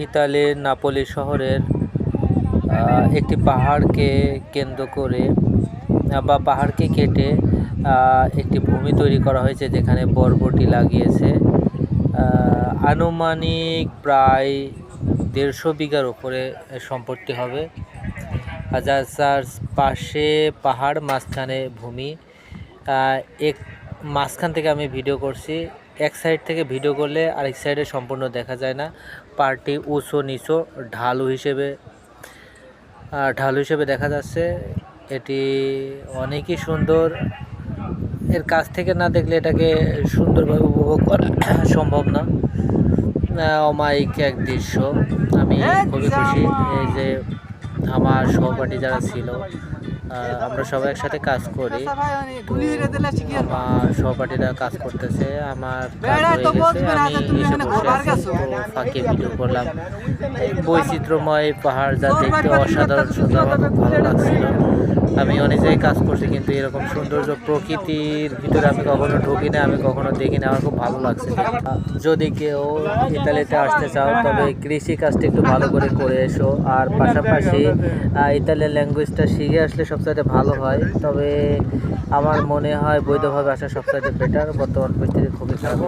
ইতালির নাপোলি শহরের একটি পাহাড়কে কেন্দ্র করে বা পাহাড়কে কেটে একটি ভূমি তৈরি করা হয়েছে যেখানে বরবটি লাগিয়েছে। আনুমানিক প্রায় 150 বিঘার উপরে সম্পত্তি হবে। যার পাশে পাহাড়, মাঝখানে ভূমি। এক মাঝখান থেকে আমি ভিডিও করছি। এক সাইড থেকে ভিডিও করলে আরেক সাইডে সম্পূর্ণ দেখা যায় না। পাহাড়টি উঁচু নিচু ঢালু হিসেবে দেখা যাচ্ছে। এটি অনেকই সুন্দর। এর কাছ থেকে না দেখলে এটাকে সুন্দরভাবে উপভোগ করা সম্ভব না। অমায়িক এক দৃশ্য। আমি খুবই খুশি। এই যে আমার সহপাঠী যারা ছিল, আমরা সবাই একসাথে কাজ করি। আমার সহপাঠীরা কাজ করতেছে, আমার কাজ হয়ে গেছে, আমি এসে বসে আছি। তো ফাঁকে ভিডিও করলাম। বৈচিত্র্যময় পাহাড় যা দেখতে অসাধারণ সুন্দর, আমার খুব ভালো লাগছিল। আমি অনেক জায়গায় কাজ করছি কিন্তু এরকম সৌন্দর্য প্রকৃতির ভিতরে আমি কখনো ঢুকি না, আমি কখনো দেখি না। আমার খুব ভালো লাগছে। যদি কেউ ইতালিতে আসতে চাও তবে কৃষি কাজটা একটু ভালো করে এসো। আর পাশাপাশি ইতালিয়ান ল্যাঙ্গুয়েজটা শিখে আসলে সবচাইতে ভালো হয়। তবে আমার মনে হয় বৈধভাবে আসা সবচাইতে বেটার। বর্তমান পরিস্থিতি খুবই খারাপ।